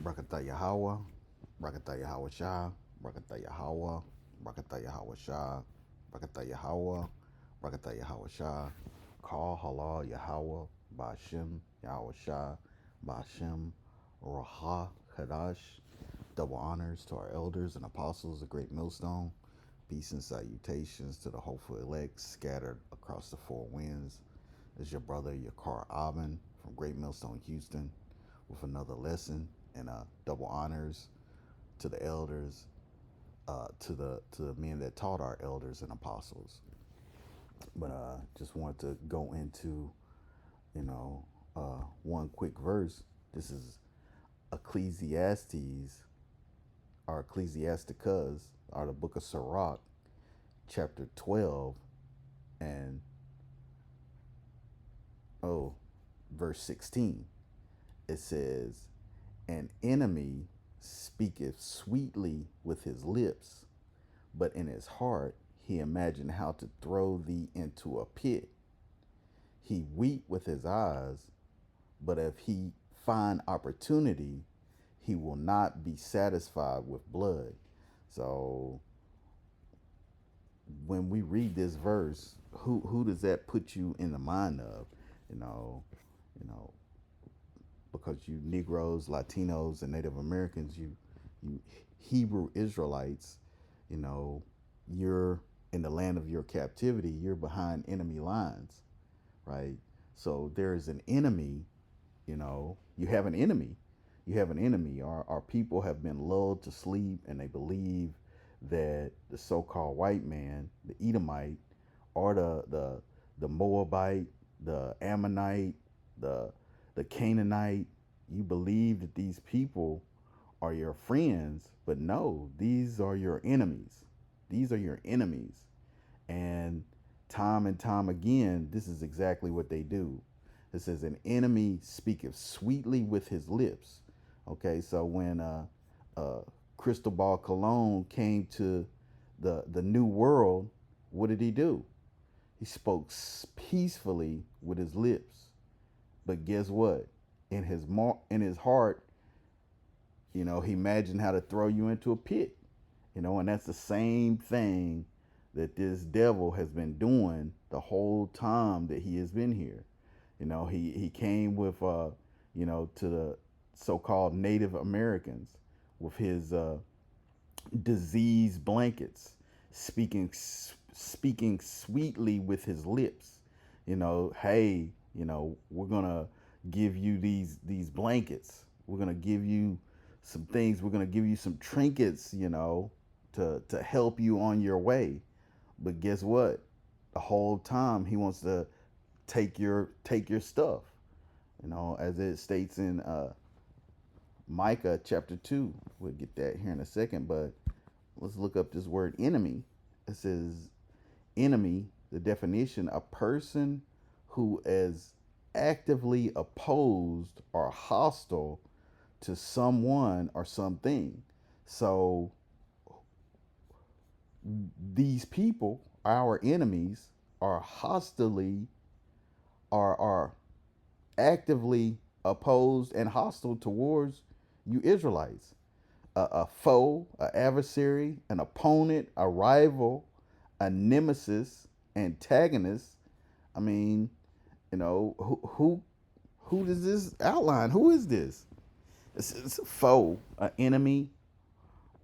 Brakatha Yahweh, Brakatha Yahweh Shah, Brakatha Yahweh, Brakatha Yahweh Shah, Brakatha Yahweh, Brakatha Yahweh Shah, Call Halal Yahweh, Bashem Yahweh Shah, Bashem Raha Kadash. Double honors to our elders and apostles, the great millstone. Peace and salutations to the hopeful elect scattered across the four winds. It's your brother, Yakar Aben from Great Millstone, Houston, with another lesson and double honors to the elders, to the men that taught our elders and apostles. But just wanted to go into you know one quick verse. This is Ecclesiastes or Ecclesiasticus or the Book of Sirach, chapter 12, and oh, verse 16. It says, "An enemy speaketh sweetly with his lips, but in his heart he imagined how to throw thee into a pit. He weep with his eyes, but if he find opportunity, he will not be satisfied with blood." So when we read this verse, who does that put you in the mind of? You know, you know, because you Negroes, Latinos, and Native Americans, you Hebrew Israelites, you know, you're in the land of your captivity. You're behind enemy lines, right? So there is an enemy. You know, you have an enemy. You have an enemy. Our people have been lulled to sleep, and they believe that the so-called white man, the Edomite, or the Moabite, the Ammonite, the the Canaanite, you believe that these people are your friends, but no, these are your enemies. These are your enemies. And time again, this is exactly what they do. It says, "An enemy speaketh sweetly with his lips." Okay, so when uh, Cristobal Colon came to the New World, what did he do? He spoke peacefully with his lips, but guess what? In his heart, he imagined how to throw you into a pit. And that's the same thing that this devil has been doing the whole time that he has been here. He came with to the so-called Native Americans with his disease blankets, speaking sweetly with his lips. Hey, we're gonna give you these blankets. We're gonna give you some things. We're gonna give you some trinkets. To help you on your way. But guess what? The whole time he wants to take your stuff. As it states in Micah chapter 2. We'll get that here in a second, but let's look up this word enemy. It says enemy, the definition, a person who is actively opposed or hostile to someone or something. So these people, our enemies, are hostilely are actively opposed and hostile towards you Israelites. A foe, an adversary, an opponent, a rival, a nemesis, antagonist. I mean, who does this outline? Who is this? It's a foe, an enemy,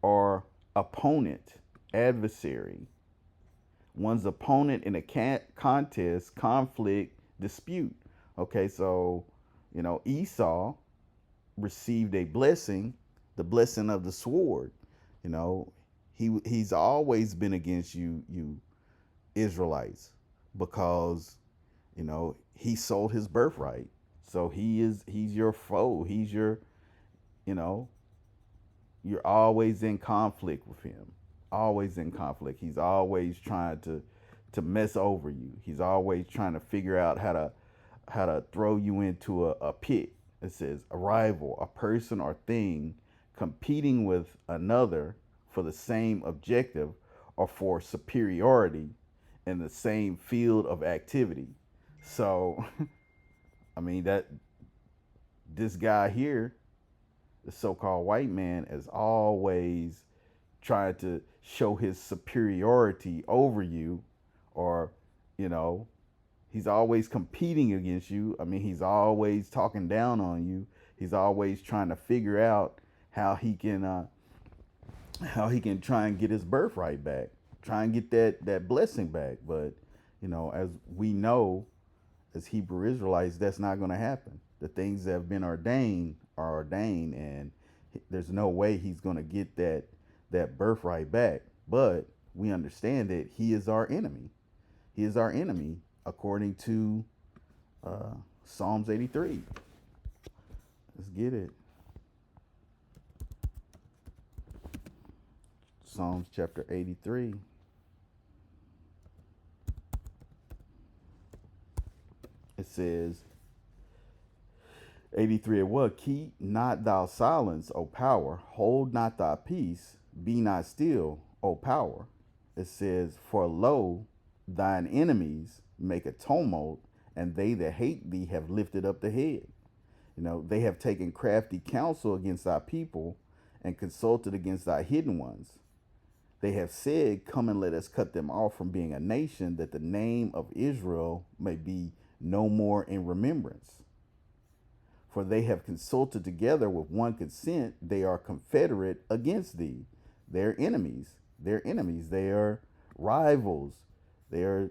or opponent, adversary. One's opponent in a contest, conflict, dispute. Okay, so Esau received a blessing, the blessing of the sword. You know, he's always been against you Israelites, because he sold his birthright. So he's your foe. He's your you know you're always in conflict with him. Always in conflict. He's always trying to mess over you. He's always trying to figure out how to throw you into a pit. It says a rival, a person or thing competing with another for the same objective or for superiority in the same field of activity. So, I mean, that this guy here, The so-called white man is always trying to show his superiority over you, or, you know, he's always competing against you. I mean, he's always talking down on you. He's always trying to figure out how he can try and get his birthright back, try and get that blessing back. But as we know, as Hebrew Israelites, that's not going to happen. The things that have been ordained are ordained, and there's no way he's going to get that birthright back. But we understand that he is our enemy. He is our enemy according to Psalms 83. Let's get it. Psalms chapter 83. It says, 83 and what? Keep not thou silence, O power. Hold not thy peace. Be not still, O power. It says, for lo, thine enemies make a tumult, and they that hate thee have lifted up the head. They have taken crafty counsel against thy people and consulted against thy hidden ones. They have said, come and let us cut them off from being a nation, that the name of Israel may be no more in remembrance. For they have consulted together with one consent. They are confederate against thee. They're enemies. They're enemies. They are rivals. They are,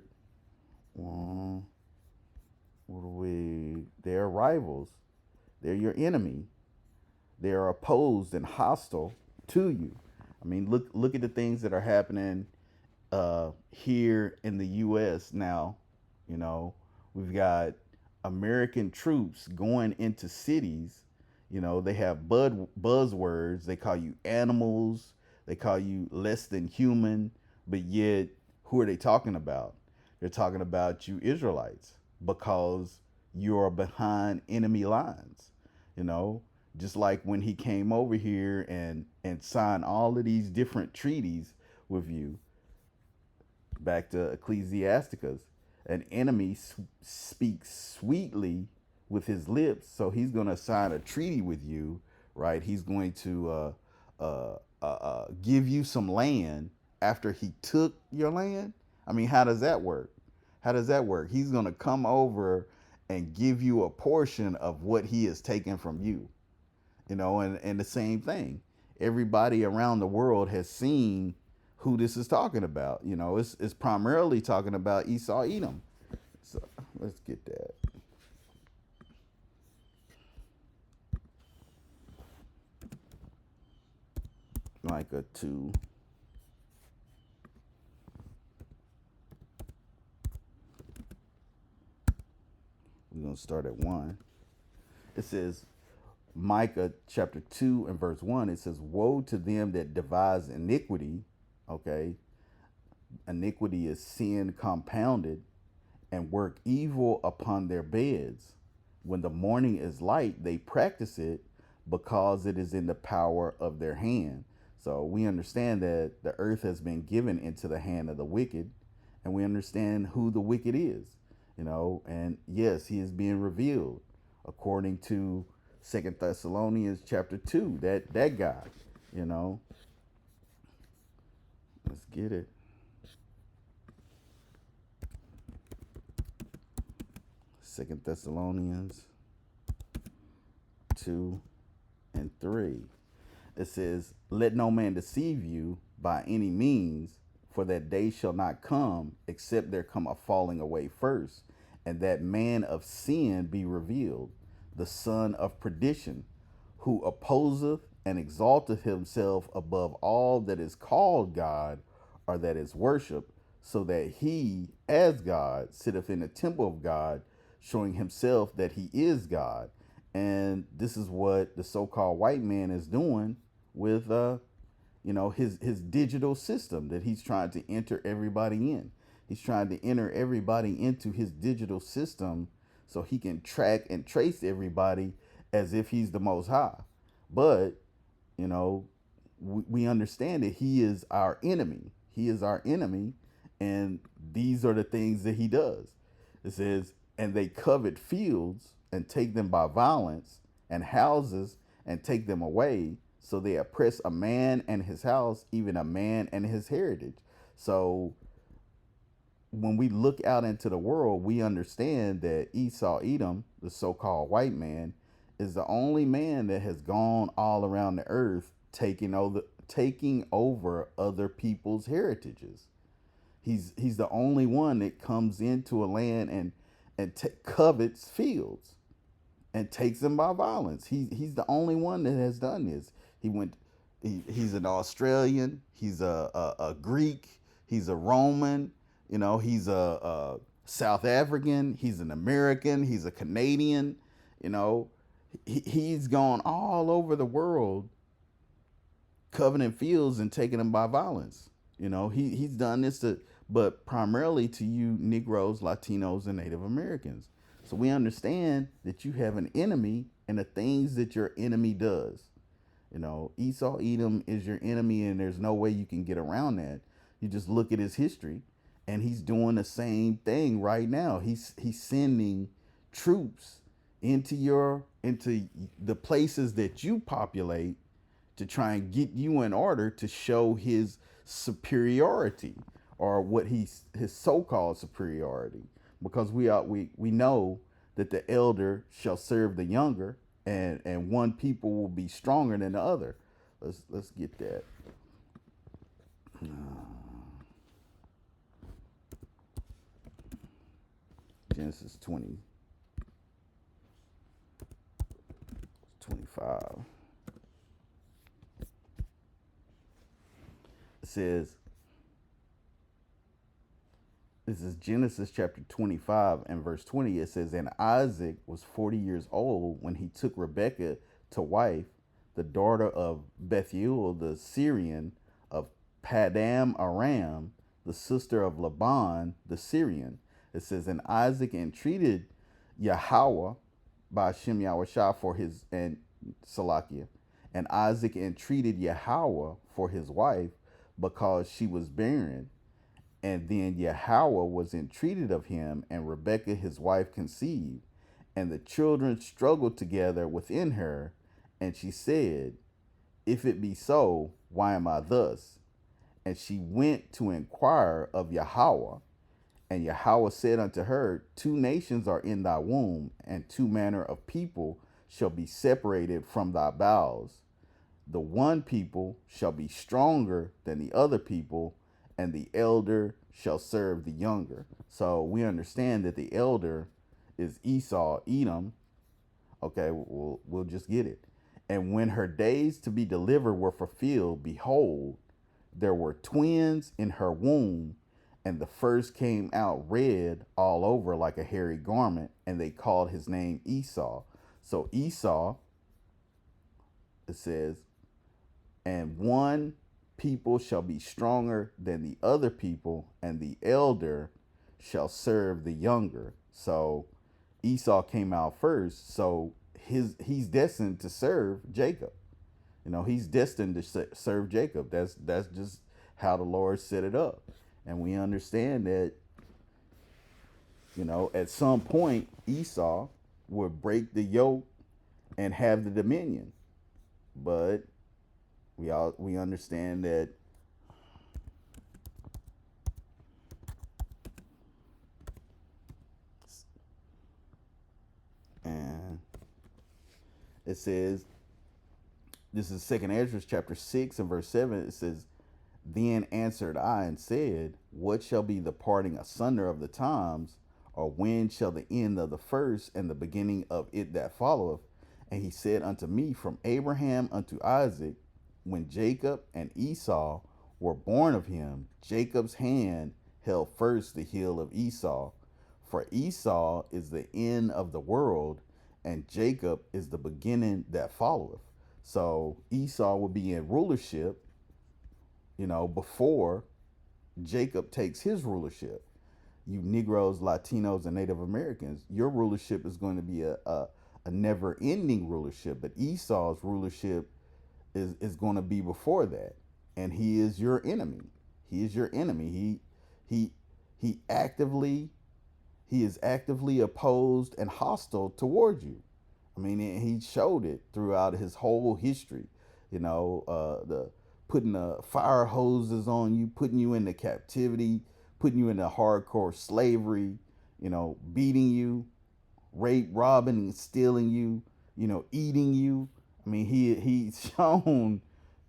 they are rivals. They're your enemy. They are opposed and hostile to you. I mean, look at the things that are happening here in the U.S. now. We've got American troops going into cities. They have buzzwords. They call you animals. They call you less than human. But yet, who are they talking about? They're talking about you Israelites, because you're behind enemy lines. Just like when he came over here and signed all of these different treaties with you. Back to Ecclesiasticus. An enemy speaks sweetly with his lips, so he's going to sign a treaty with you, right? He's going to give you some land after he took your land. I mean, how does that work? How does that work? He's going to come over and give you a portion of what he has taken from you. And the same thing. Everybody around the world has seen who this is talking about. It's primarily talking about Esau, Edom. So let's get that. Micah 2. We're going to start at 1. It says, Micah chapter 2 and verse 1, it says, woe to them that devise iniquity. Okay. Iniquity is sin compounded, and work evil upon their beds. When the morning is light, they practice it, because it is in the power of their hand. So we understand that the earth has been given into the hand of the wicked, and we understand who the wicked is, and yes, he is being revealed according to 2 Thessalonians chapter 2, that guy, Let's get it. Second Thessalonians 2 and 3. It says, let no man deceive you by any means, for that day shall not come, except there come a falling away first, and that man of sin be revealed, the son of perdition, who opposeth and exalteth himself above all that is called God, or that is worshipped, so that he, as God, sitteth in the temple of God, showing himself that he is God. And this is what the so-called white man is doing with his digital system that he's trying to enter everybody in. He's trying to enter everybody into his digital system so he can track and trace everybody as if he's the Most High. But, we understand that he is our enemy. He is our enemy, and these are the things that he does. It says, and they covet fields and take them by violence, and houses and take them away. So they oppress a man and his house, even a man and his heritage. So when we look out into the world, we understand that Esau Edom, the so-called white man, is the only man that has gone all around the earth taking over other people's heritages. He's the only one that comes into a land and covets fields and takes them by violence. He's the only one that has done this. He went. He's an Australian. He's a Greek. He's a Roman. He's a South African. He's an American. He's a Canadian. You know, he's gone all over the world, coveting fields and taking them by violence. He's done this but primarily to you Negroes, Latinos, and Native Americans. So we understand that you have an enemy and the things that your enemy does. Esau Edom is your enemy, and there's no way you can get around that. You just look at his history, and he's doing the same thing right now. He's sending troops into the places that you populate to try and get you in order to show his superiority, or what his so-called superiority, because we know that the elder shall serve the younger, and one people will be stronger than the other. Let's get that. Genesis 20:25. It says, this is Genesis chapter 25 and verse 20. It says, and Isaac was 40 years old when he took Rebekah to wife, the daughter of Bethuel the Syrian of Padam Aram, the sister of Laban the Syrian. It says, and Isaac entreated Yahweh by Shem Yahushua for his, and Salakia, and Isaac entreated Yahweh for his wife because she was barren. And then Yahweh was entreated of him, and Rebekah his wife conceived. And the children struggled together within her. And she said, if it be so, why am I thus? And she went to inquire of Yahweh. And Yahweh said unto her, 2 nations are in thy womb, and 2 manner of people shall be separated from thy bowels. The one people shall be stronger than the other people, and the elder shall serve the younger. So we understand that the elder is Esau, Edom. Okay, we'll just get it. And when her days to be delivered were fulfilled, behold, there were twins in her womb, and the first came out red all over like a hairy garment, and they called his name Esau. So Esau, it says, and one people shall be stronger than the other people, and the elder shall serve the younger. So Esau came out first, so he's destined to serve Jacob. He's destined to serve Jacob. That's just how the Lord set it up. And we understand that, at some point Esau would break the yoke and have the dominion. But we understand that and it says, this is 2nd Ezra chapter 6 and verse 7. It says, then answered I and said, what shall be the parting asunder of the times, or when shall the end of the first and the beginning of it that followeth? And he said unto me, from Abraham unto Isaac, when Jacob and Esau were born of him, Jacob's hand held first the heel of Esau. For Esau is the end of the world, and Jacob is the beginning that followeth. So Esau will be in rulership, before Jacob takes his rulership. You Negroes, Latinos, and Native Americans, your rulership is going to be a never-ending rulership, but Esau's rulership is going to be before that, and he is your enemy. He is your enemy. He is actively opposed and hostile towards you. I mean, he showed it throughout his whole history. The putting the fire hoses on you, putting you into captivity, putting you into hardcore slavery, beating you, rape, robbing, and stealing you, eating you. I mean, he's shown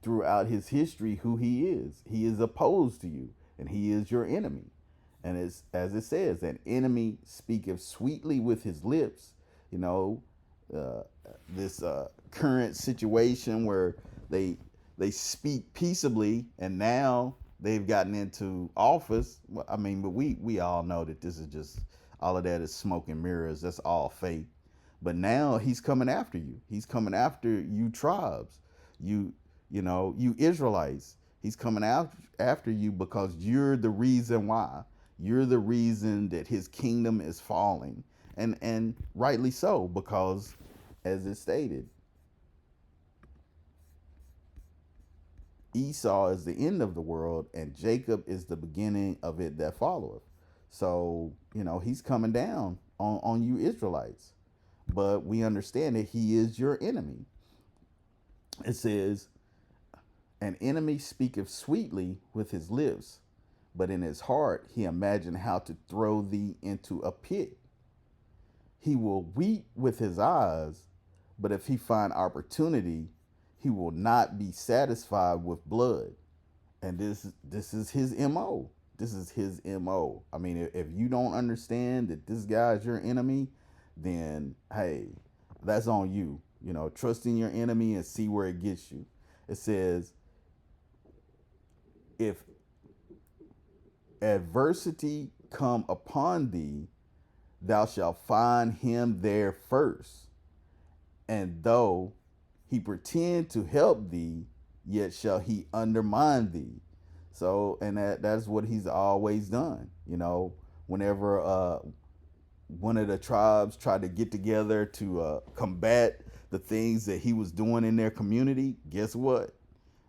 throughout his history who he is. He is opposed to you, and he is your enemy. And it's, as it says, an enemy speaketh sweetly with his lips. You know, uh, this current situation where they they speak peaceably, and now they've gotten into office. Well, I mean, but we all know that this is just all of that is smoke and mirrors. That's all fake. But now he's coming after you. He's coming after you tribes, you you Israelites. He's coming after you because you're the reason why. You're the reason that his kingdom is falling, and rightly so, because as it stated, Esau is the end of the world, and Jacob is the beginning of it that followeth. So, he's coming down on you Israelites. But we understand that he is your enemy. It says, an enemy speaketh sweetly with his lips, but in his heart he imagined how to throw thee into a pit. He will weep with his eyes, but if he find opportunity, he will not be satisfied with blood. And this is his MO. This is his MO. I mean, if you don't understand that this guy is your enemy, then hey, that's on you. Trust in your enemy and see where it gets you. It says, if adversity come upon thee, thou shalt find him there first. And though he pretend to help thee, yet shall he undermine thee. So, and that's what he's always done. Whenever one of the tribes tried to get together to combat the things that he was doing in their community, guess what?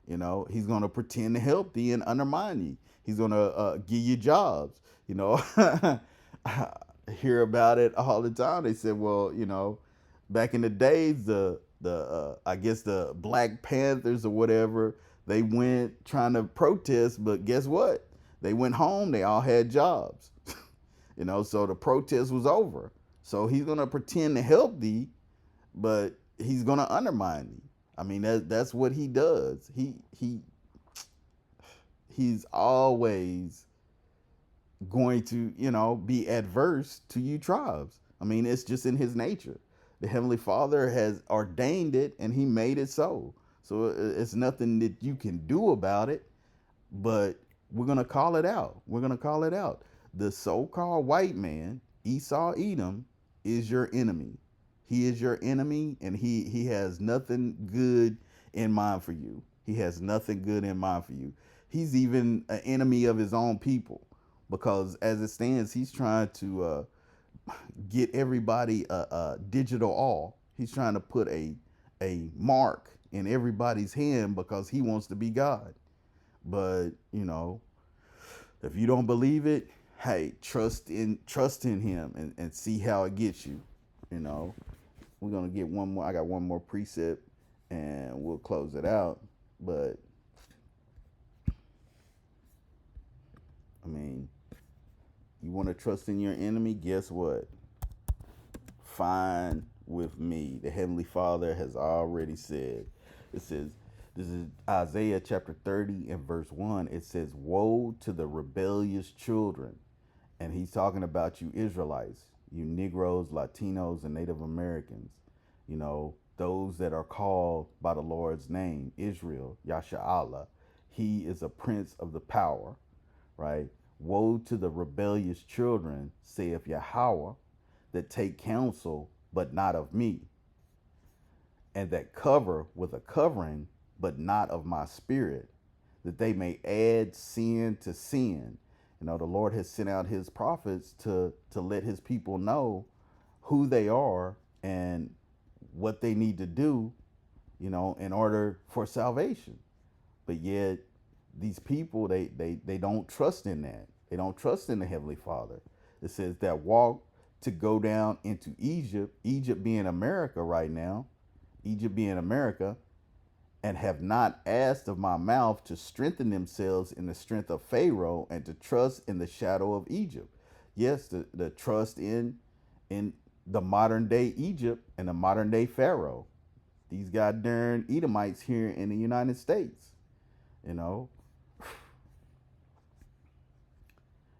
He's gonna pretend to help thee and undermine you. He's gonna give you jobs. I hear about it all the time. They said, well, back in the days, the I guess the Black Panthers or whatever, they went trying to protest, but guess what? They went home. They all had jobs. So the protest was over. So he's gonna pretend to help thee, but he's gonna undermine thee. I mean, that's what he does. He's always going to, be adverse to you tribes. I mean, it's just in his nature. The Heavenly Father has ordained it, and he made it so. So it's nothing that you can do about it, but we're going to call it out. We're going to call it out. The so-called white man, Esau Edom, is your enemy. He is your enemy, and he has nothing good in mind for you. He has nothing good in mind for you. He's even an enemy of his own people, because as it stands, he's trying to get everybody a digital all. He's trying to put a mark in everybody's hand because he wants to be God. But if you don't believe it, hey, trust in him and see how it gets you. We're gonna get one more. I got one more precept, and we'll close it out. But I mean, you want to trust in your enemy? Guess what? Fine with me. The Heavenly Father has already said. It says, this is Isaiah chapter 30 and verse 1. It says, woe to the rebellious children. And he's talking about you Israelites, you Negroes, Latinos, and Native Americans. Those that are called by the Lord's name, Israel, Yasha'Allah. He is a prince of the power, right? Woe to the rebellious children, saith Yahweh, that take counsel, but not of me, and that cover with a covering, but not of my spirit, that they may add sin to sin. The Lord has sent out his prophets to let his people know who they are and what they need to do, in order for salvation. But yet these people, they don't trust in that. They don't trust in the Heavenly Father. It says that walk to go down into Egypt, Egypt being America right now, Egypt being America, and have not asked of my mouth to strengthen themselves in the strength of Pharaoh and to trust in the shadow of Egypt. Yes, the trust in the modern day Egypt and the modern day Pharaoh. These goddamn Edomites here in the United States, you know.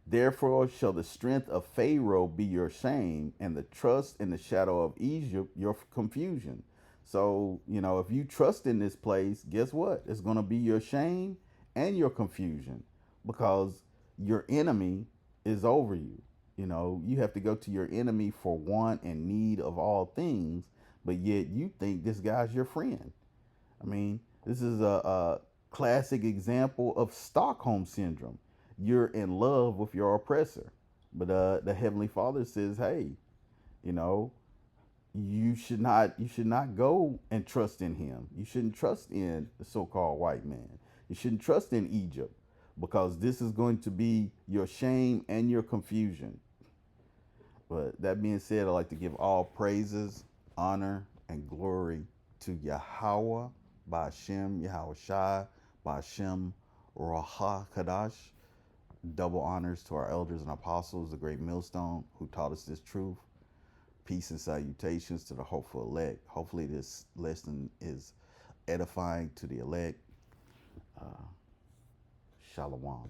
Therefore shall the strength of Pharaoh be your shame, and the trust in the shadow of Egypt your confusion. So, if you trust in this place, guess what? It's going to be your shame and your confusion because your enemy is over you. You have to go to your enemy for want and need of all things, but yet you think this guy's your friend. I mean, this is a classic example of Stockholm syndrome. You're in love with your oppressor, but the Heavenly Father says, "Hey, you know, you should not go and trust in him. You shouldn't trust in the so-called white man. You shouldn't trust in Egypt, because this is going to be your shame and your confusion." But that being said, I'd like to give all praises, honor, and glory to Yahweh, Ba'ashem, Yahweh Shai, Ba'ashem, Raha Kadash. Double honors to our elders and apostles, the great millstone, who taught us this truth. Peace and salutations to the hopeful elect. Hopefully this lesson is edifying to the elect. Shalom.